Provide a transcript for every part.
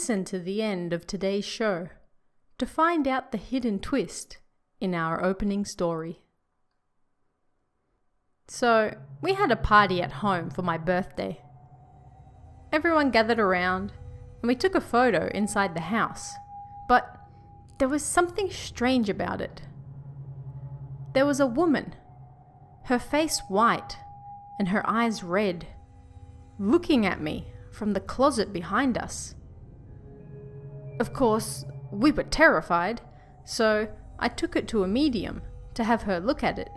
Listen to the end of today's show to find out the hidden twist in our opening story. So, we had a party at home for my birthday. Everyone gathered around and we took a photo inside the house, but there was something strange about it. There was a woman, her face white and her eyes red, looking at me from the closet behind us. Of course, we were terrified, so I took it to a medium to have her look at it.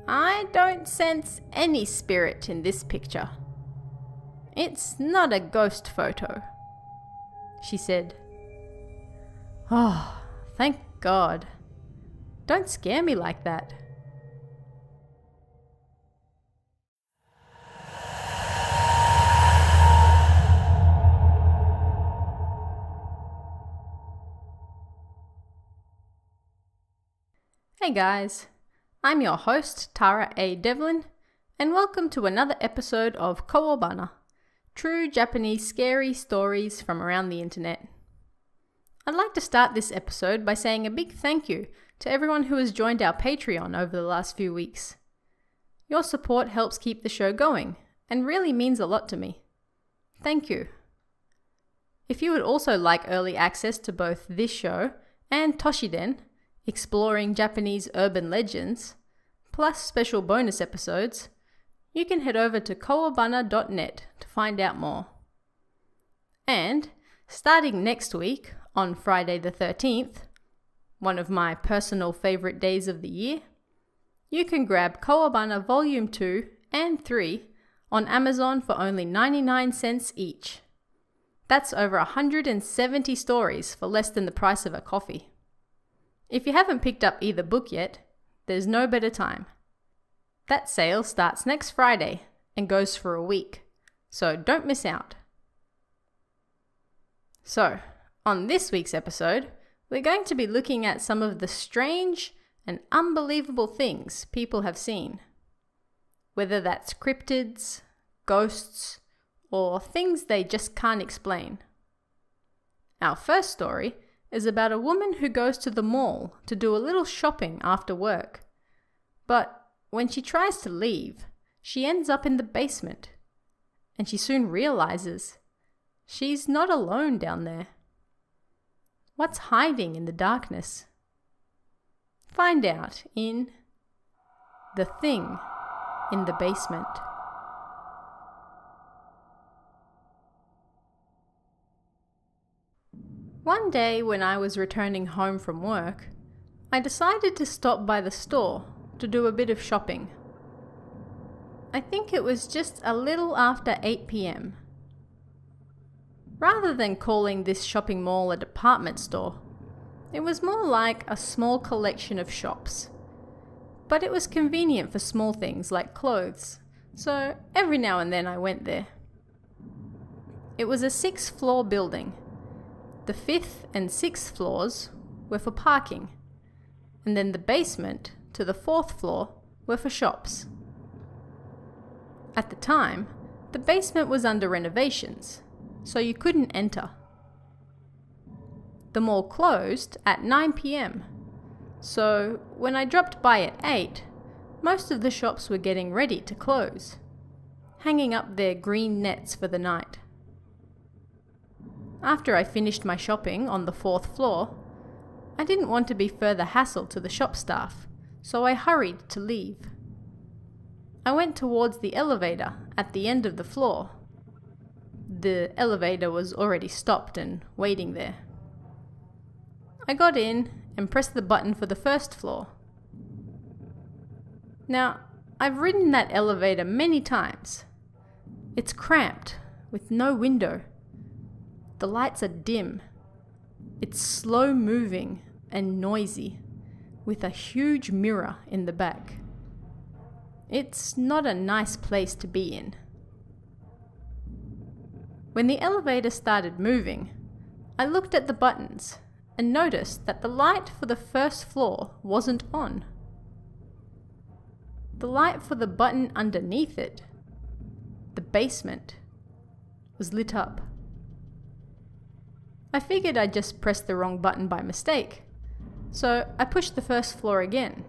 "I don't sense any spirit in this picture. It's not a ghost photo," she said. "Oh, thank God. Don't scare me like that." Hey guys, I'm your host Tara A. Devlin, and welcome to another episode of Kowabana, true Japanese scary stories from around the internet. I'd like to start this episode by saying a big thank you to everyone who has joined our Patreon over the last few weeks. Your support helps keep the show going and really means a lot to me. Thank you. If you would also like early access to both this show and Toshiden, exploring Japanese urban legends, plus special bonus episodes, you can head over to kowabana.net to find out more. And starting next week, on Friday the 13th, one of my personal favourite days of the year, you can grab Kowabana Volume 2 and 3 on Amazon for only 99 cents each. That's over 170 stories for less than the price of a coffee. If you haven't picked up either book yet, there's no better time. That sale starts next Friday and goes for a week, so don't miss out. So, on this week's episode, we're going to be looking at some of the strange and unbelievable things people have seen. Whether that's cryptids, ghosts, or things they just can't explain. Our first story is about a woman who goes to the mall to do a little shopping after work. But when she tries to leave, she ends up in the basement, and she soon realizes she's not alone down there. What's hiding in the darkness? Find out in The Thing in the Basement. One day when I was returning home from work, I decided to stop by the store to do a bit of shopping. I think it was just a little after 8 p.m. Rather than calling this shopping mall a department store, it was more like a small collection of shops. But it was convenient for small things like clothes, so every now and then I went there. It was a 6-floor building. The 5th and 6th floors were for parking, and then the basement to the 4th floor were for shops. At the time, the basement was under renovations, so you couldn't enter. The mall closed at 9 p.m, so when I dropped by at 8, most of the shops were getting ready to close, hanging up their green nets for the night. After I finished my shopping on the 4th floor, I didn't want to be further hassle to the shop staff, so I hurried to leave. I went towards the elevator at the end of the floor. The elevator was already stopped and waiting there. I got in and pressed the button for the 1st floor. Now, I've ridden that elevator many times. It's cramped, with no window. The lights are dim. It's slow moving and noisy, with a huge mirror in the back. It's not a nice place to be in. When the elevator started moving, I looked at the buttons and noticed that the light for the 1st floor wasn't on. The light for the button underneath it, the basement, was lit up. I figured I'd just pressed the wrong button by mistake, so I pushed the first floor again,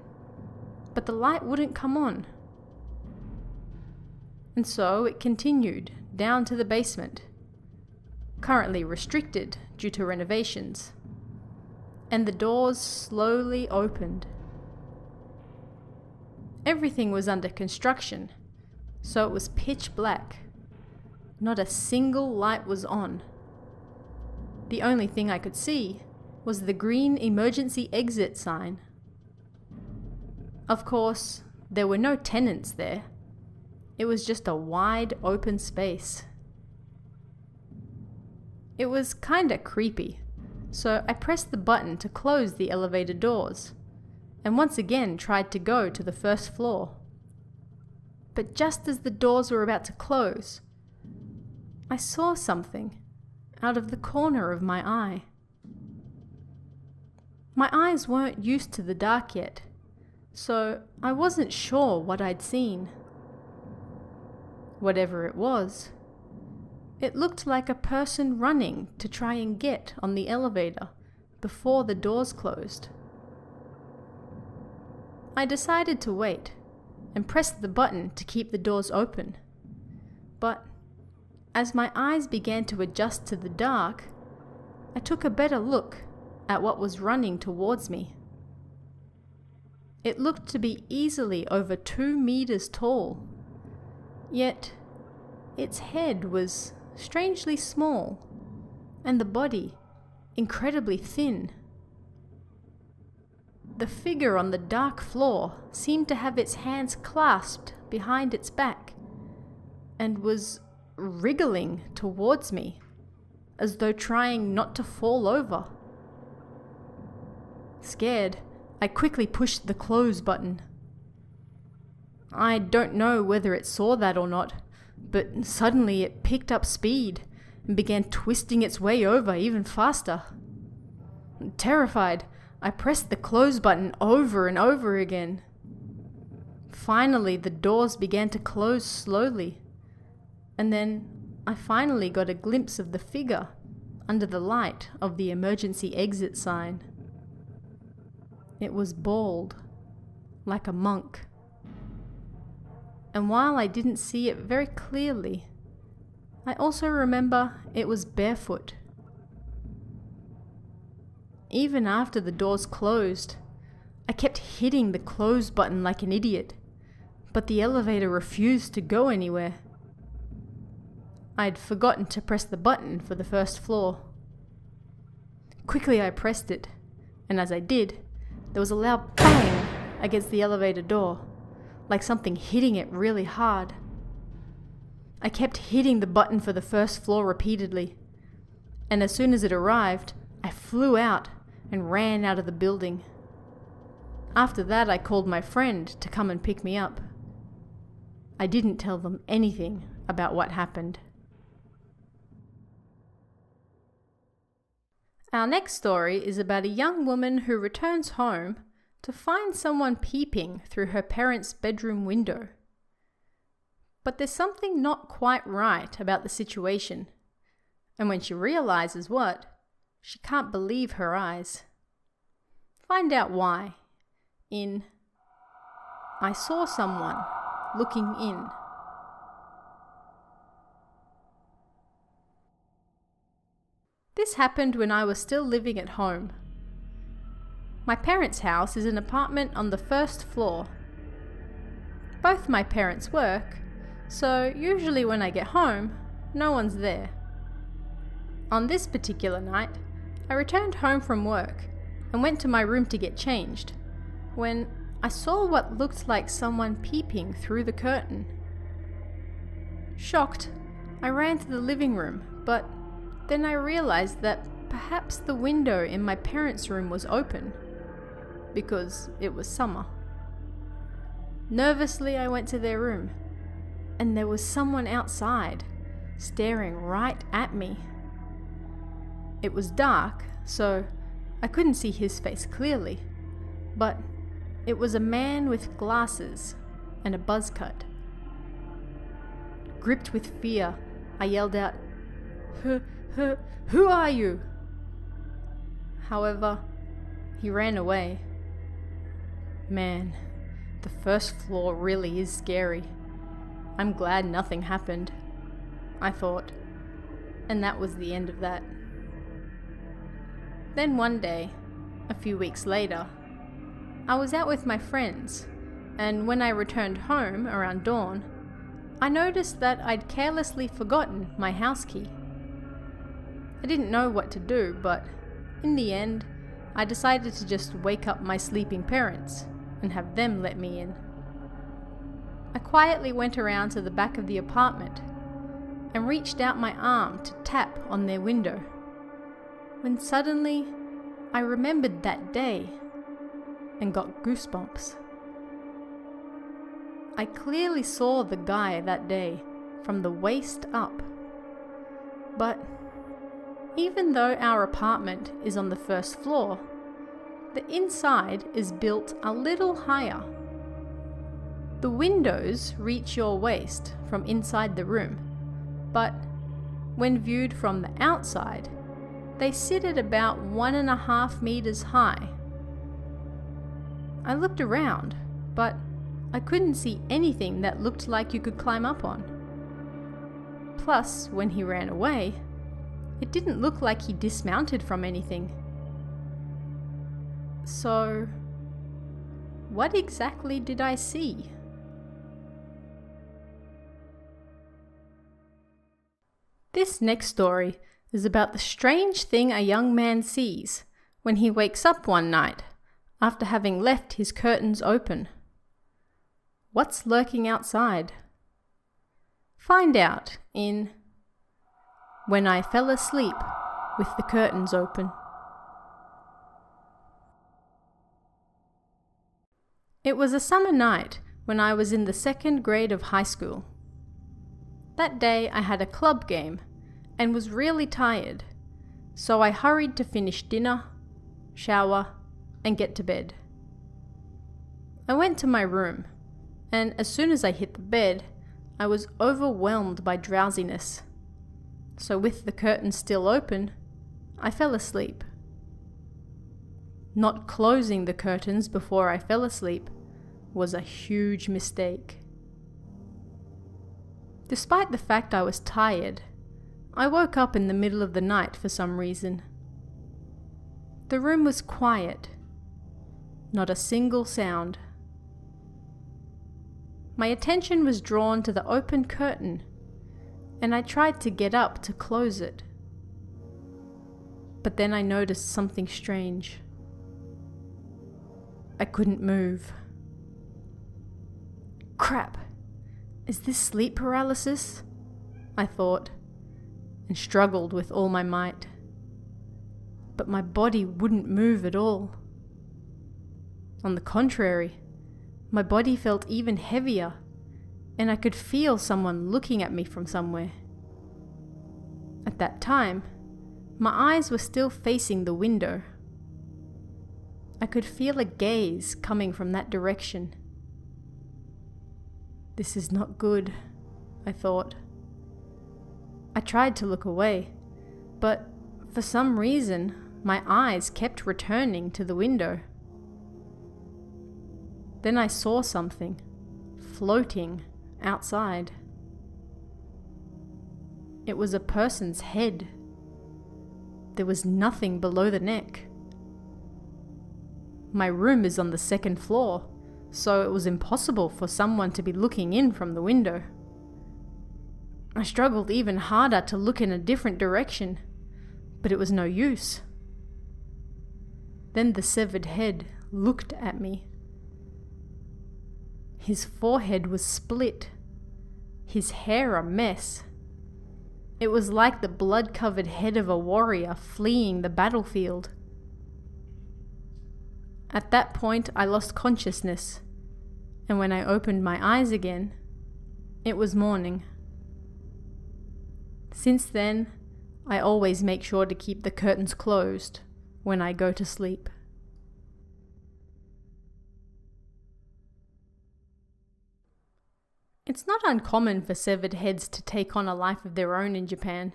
but the light wouldn't come on. And so it continued down to the basement, currently restricted due to renovations, and the doors slowly opened. Everything was under construction, so it was pitch black. Not a single light was on. The only thing I could see was the green emergency exit sign. Of course, there were no tenants there. It was just a wide open space. It was kinda creepy, so I pressed the button to close the elevator doors, and once again tried to go to the first floor. But just as the doors were about to close, I saw something out of the corner of my eye. My eyes weren't used to the dark yet, so I wasn't sure what I'd seen. Whatever it was, it looked like a person running to try and get on the elevator before the doors closed. I decided to wait and pressed the button to keep the doors open. But as my eyes began to adjust to the dark, I took a better look at what was running towards me. It looked to be easily over 2 meters tall, yet its head was strangely small and the body incredibly thin. The figure on the dark floor seemed to have its hands clasped behind its back and was wriggling towards me, as though trying not to fall over. Scared, I quickly pushed the close button. I don't know whether it saw that or not, but suddenly it picked up speed and began twisting its way over even faster. Terrified, I pressed the close button over and over again. Finally, the doors began to close slowly, and then I finally got a glimpse of the figure under the light of the emergency exit sign. It was bald, like a monk. And while I didn't see it very clearly, I also remember it was barefoot. Even after the doors closed, I kept hitting the close button like an idiot, but the elevator refused to go anywhere. I'd forgotten to press the button for the first floor. Quickly I pressed it, and as I did, there was a loud bang against the elevator door, like something hitting it really hard. I kept hitting the button for the first floor repeatedly, and as soon as it arrived, I flew out and ran out of the building. After that, I called my friend to come and pick me up. I didn't tell them anything about what happened. Our next story is about a young woman who returns home to find someone peeping through her parents' bedroom window. But there's something not quite right about the situation, and when she realizes what, she can't believe her eyes. Find out why in I Saw Someone Looking In. This happened when I was still living at home. My parents' house is an apartment on the first floor. Both my parents work, so usually when I get home, no one's there. On this particular night, I returned home from work and went to my room to get changed, when I saw what looked like someone peeping through the curtain. Shocked, I ran to the living room, but then I realized that perhaps the window in my parents' room was open, because it was summer. Nervously, I went to their room, and there was someone outside, staring right at me. It was dark, so I couldn't see his face clearly, but it was a man with glasses and a buzz cut. Gripped with fear, I yelled out, Who are you?" However, he ran away. Man, the first floor really is scary. I'm glad nothing happened, I thought, and that was the end of that. Then one day, a few weeks later, I was out with my friends, and when I returned home around dawn, I noticed that I'd carelessly forgotten my house key. I didn't know what to do, but in the end, I decided to just wake up my sleeping parents and have them let me in. I quietly went around to the back of the apartment and reached out my arm to tap on their window, when suddenly I remembered that day and got goosebumps. I clearly saw the guy that day from the waist up, but even though our apartment is on the first floor, the inside is built a little higher. The windows reach your waist from inside the room, but when viewed from the outside, they sit at about 1.5 meters high. I looked around, but I couldn't see anything that looked like you could climb up on. Plus, when he ran away, it didn't look like he dismounted from anything. So, what exactly did I see? This next story is about the strange thing a young man sees when he wakes up one night after having left his curtains open. What's lurking outside? Find out in When I Fell Asleep with the Curtains Open. It was a summer night when I was in the 2nd grade of high school. That day I had a club game and was really tired, so I hurried to finish dinner, shower, and get to bed. I went to my room, and as soon as I hit the bed, I was overwhelmed by drowsiness. So with the curtains still open, I fell asleep. Not closing the curtains before I fell asleep was a huge mistake. Despite the fact I was tired, I woke up in the middle of the night for some reason. The room was quiet. Not a single sound. My attention was drawn to the open curtain, and I tried to get up to close it. But then I noticed something strange. I couldn't move. Crap! Is this sleep paralysis? I thought, and struggled with all my might. But my body wouldn't move at all. On the contrary, my body felt even heavier, and I could feel someone looking at me from somewhere. At that time, my eyes were still facing the window. I could feel a gaze coming from that direction. This is not good, I thought. I tried to look away, but for some reason, my eyes kept returning to the window. Then I saw something floating outside. It was a person's head. There was nothing below the neck. My room is on the 2nd floor, so it was impossible for someone to be looking in from the window. I struggled even harder to look in a different direction, but it was no use. Then the severed head looked at me. His forehead was split, his hair a mess. It was like the blood-covered head of a warrior fleeing the battlefield. At that point, I lost consciousness, and when I opened my eyes again, it was morning. Since then, I always make sure to keep the curtains closed when I go to sleep. It's not uncommon for severed heads to take on a life of their own in Japan,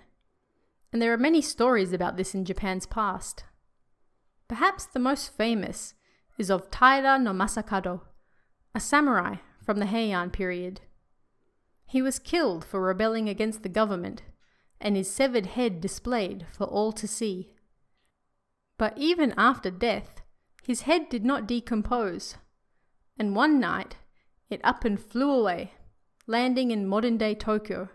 and there are many stories about this in Japan's past. Perhaps the most famous is of Taira no Masakado, a samurai from the Heian period. He was killed for rebelling against the government, and his severed head displayed for all to see. But even after death, his head did not decompose, and one night it up and flew away, landing in modern-day Tokyo,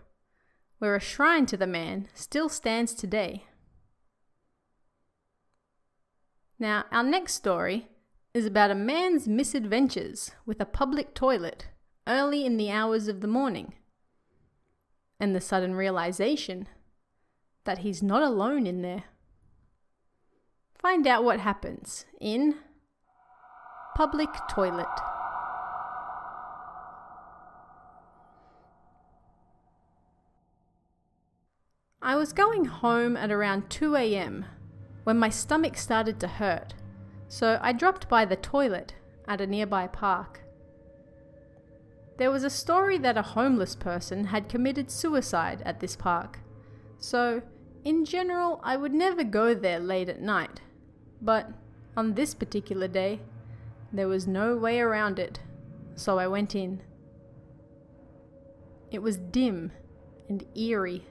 where a shrine to the man still stands today. Now, our next story is about a man's misadventures with a public toilet early in the hours of the morning, and the sudden realization that he's not alone in there. Find out what happens in Public Toilet. I was going home at around 2 a.m. when my stomach started to hurt, so I dropped by the toilet at a nearby park. There was a story that a homeless person had committed suicide at this park, so in general I would never go there late at night, but on this particular day there was no way around it, so I went in. It was dim and eerie,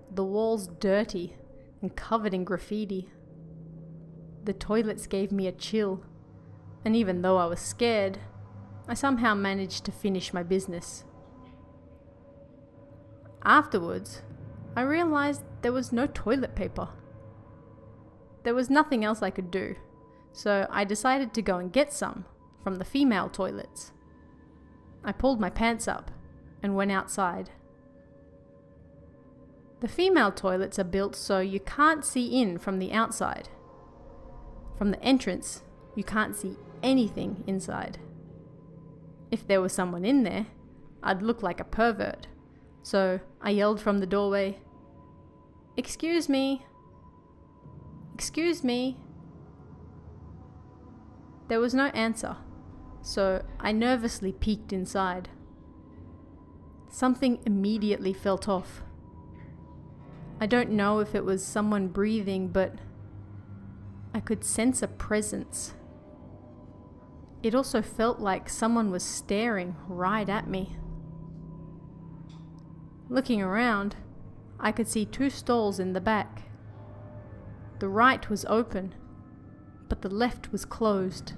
the walls dirty and covered in graffiti. The toilets gave me a chill, and even though I was scared, I somehow managed to finish my business. Afterwards, I realized there was no toilet paper. There was nothing else I could do, so I decided to go and get some from the female toilets. I pulled my pants up and went outside. The female toilets are built so you can't see in from the outside. From the entrance, you can't see anything inside. If there was someone in there, I'd look like a pervert. So I yelled from the doorway, "Excuse me! Excuse me!" There was no answer, so I nervously peeked inside. Something immediately felt off. I don't know if it was someone breathing, but I could sense a presence. It also felt like someone was staring right at me. Looking around, I could see 2 stalls in the back. The right was open, but the left was closed.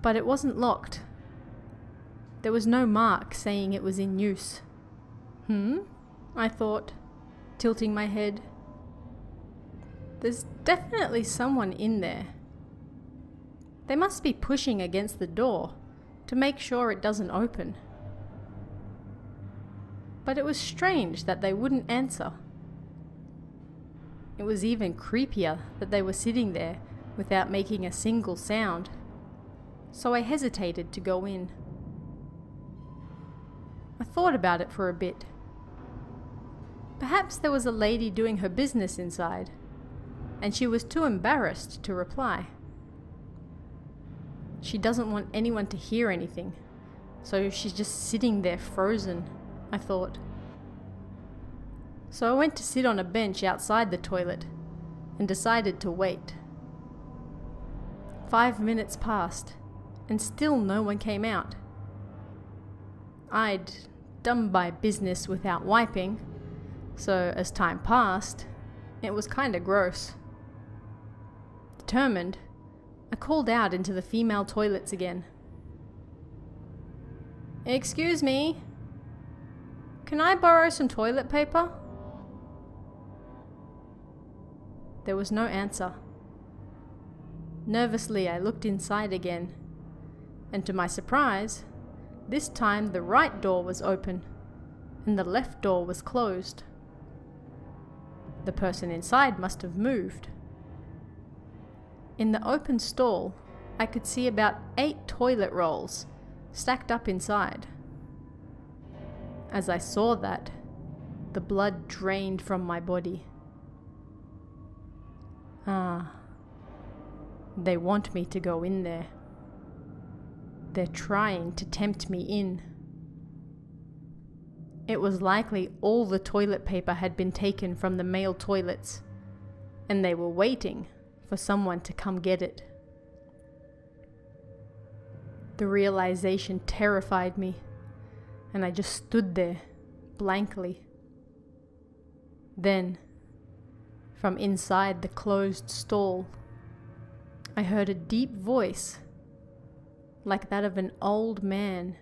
But it wasn't locked. There was no mark saying it was in use. I thought, tilting my head. There's definitely someone in there. They must be pushing against the door to make sure it doesn't open. But it was strange that they wouldn't answer. It was even creepier that they were sitting there without making a single sound. So I hesitated to go in. I thought about it for a bit. Perhaps there was a lady doing her business inside, and she was too embarrassed to reply. She doesn't want anyone to hear anything, so she's just sitting there frozen, I thought. So I went to sit on a bench outside the toilet and decided to wait. 5 minutes passed, and still no one came out. I'd done my business without wiping, so as time passed, it was kinda gross. Determined, I called out into the female toilets again. "Excuse me, can I borrow some toilet paper?" There was no answer. Nervously, I looked inside again, and to my surprise, this time the right door was open, and the left door was closed. The person inside must have moved. In the open stall, I could see about 8 toilet rolls stacked up inside. As I saw that, the blood drained from my body. They want me to go in there. They're trying to tempt me in. It was likely all the toilet paper had been taken from the male toilets, and they were waiting for someone to come get it. The realization terrified me, and I just stood there, blankly. Then, from inside the closed stall, I heard a deep voice, like that of an old man.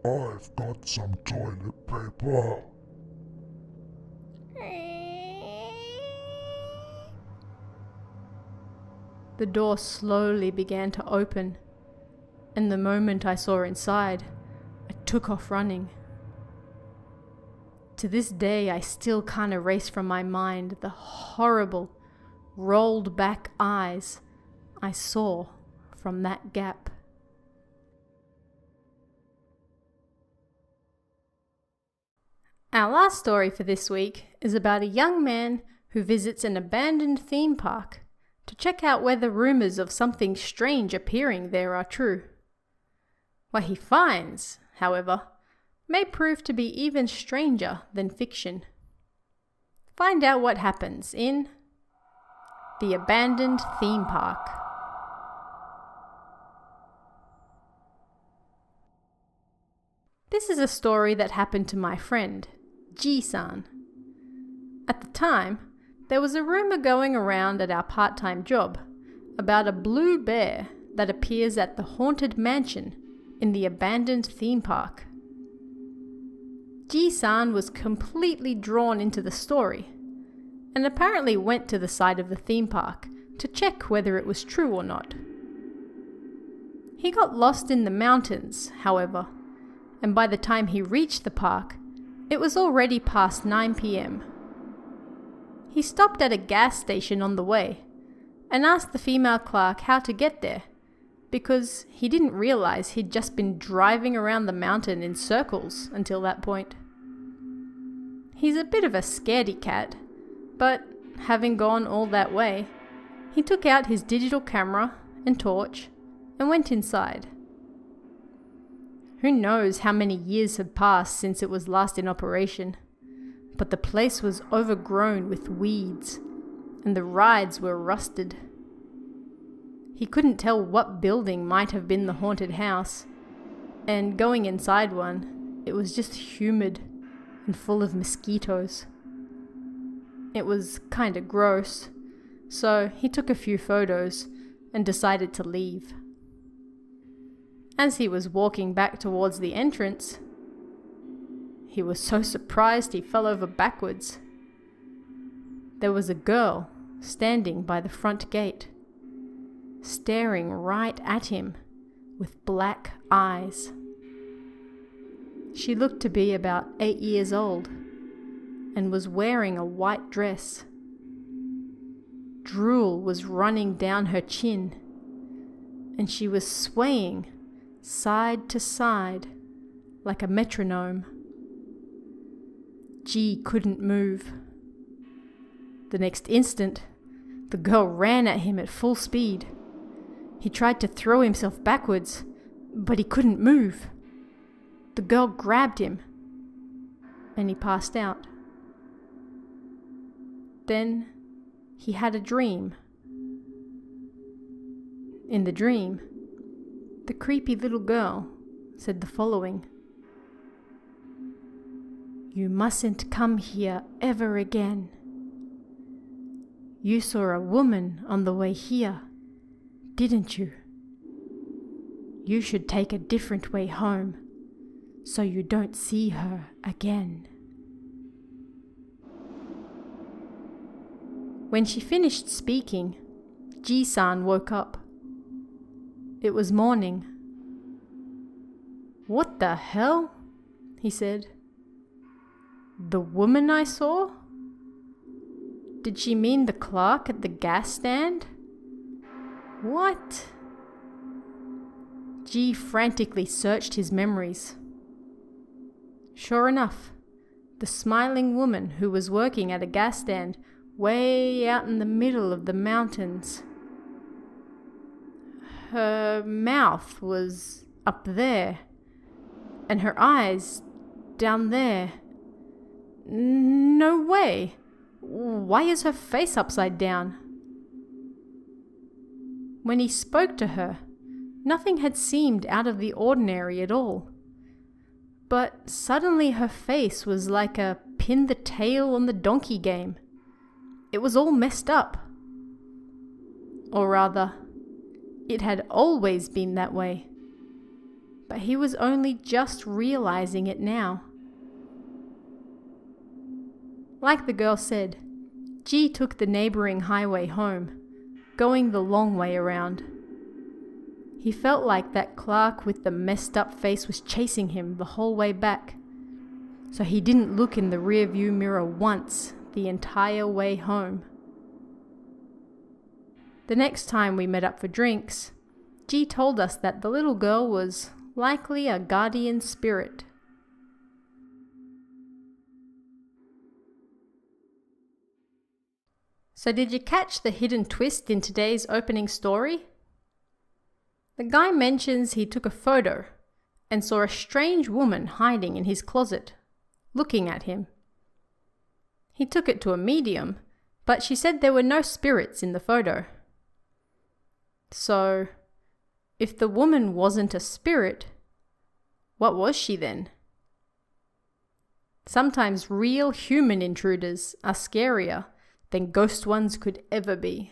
I've got some toilet paper. The door slowly began to open, and the moment I saw inside, I took off running. To this day, I still can't erase from my mind the horrible, rolled back eyes I saw from that gap. Our last story for this week is about a young man who visits an abandoned theme park to check out whether rumors of something strange appearing there are true. What he finds, however, may prove to be even stranger than fiction. Find out what happens in The Abandoned Theme Park. This is a story that happened to my friend, Ji-san. At the time, there was a rumor going around at our part-time job about a blue bear that appears at the haunted mansion in the abandoned theme park. Ji-san was completely drawn into the story and apparently went to the side of the theme park to check whether it was true or not. He got lost in the mountains, however, and by the time he reached the park, it was already past 9 p.m. He stopped at a gas station on the way and asked the female clerk how to get there, because he didn't realize he'd just been driving around the mountain in circles until that point. He's a bit of a scaredy cat, but having gone all that way, he took out his digital camera and torch and went inside. Who knows how many years had passed since it was last in operation, but the place was overgrown with weeds, and the rides were rusted. He couldn't tell what building might have been the haunted house, and going inside one, it was just humid and full of mosquitoes. It was kinda gross, so he took a few photos and decided to leave. As he was walking back towards the entrance, he was so surprised he fell over backwards. There was a girl standing by the front gate, staring right at him with black eyes. She looked to be about 8 years old and was wearing a white dress. Drool was running down her chin, and she was swaying side to side like a metronome. G couldn't move. The next instant, the girl ran at him at full speed. He tried to throw himself backwards, but he couldn't move. The girl grabbed him, and he passed out. Then he had a dream. In the dream, the creepy little girl said the following: "You mustn't come here ever again. You saw a woman on the way here, didn't you? You should take a different way home so you don't see her again." When she finished speaking, Ji-san woke up. It was morning. "What the hell?" he said. "The woman I saw? Did she mean the clerk at the gas stand? What?" G frantically searched his memories. Sure enough, the smiling woman who was working at a gas stand way out in the middle of the mountains. Her mouth was up there, and her eyes down there. No way! Why is her face upside down? When he spoke to her, nothing had seemed out of the ordinary at all. But suddenly her face was like a pin the tail on the donkey game. It was all messed up. Or rather, it had always been that way. But he was only just realizing it now. Like the girl said, G took the neighboring highway home, going the long way around. He felt like that Clark with the messed up face was chasing him the whole way back, so he didn't look in the rearview mirror once the entire way home. The next time we met up for drinks, G told us that the little girl was likely a guardian spirit. So did you catch the hidden twist in today's opening story? The guy mentions he took a photo and saw a strange woman hiding in his closet, looking at him. He took it to a medium, but she said there were no spirits in the photo. So, if the woman wasn't a spirit, what was she then? Sometimes real human intruders are scarier than ghost ones could ever be.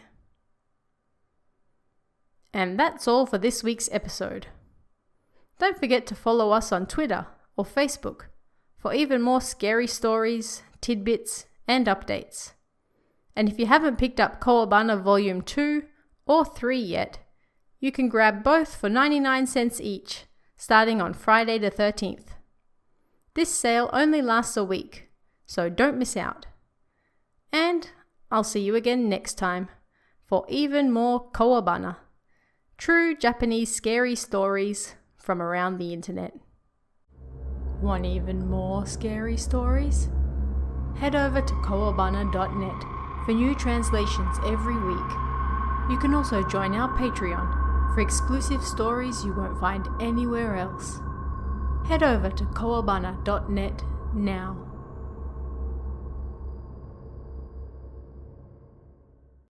And that's all for this week's episode. Don't forget to follow us on Twitter or Facebook for even more scary stories, tidbits, and updates. And if you haven't picked up Kowabana Volume 2 or 3 yet, you can grab both for 99 cents each, starting on Friday the 13th. This sale only lasts a week, so don't miss out. And I'll see you again next time for even more Kowabana, true Japanese scary stories from around the internet. Want even more scary stories? Head over to kowabana.net for new translations every week. You can also join our Patreon for exclusive stories you won't find anywhere else. Head over to kowabana.net now.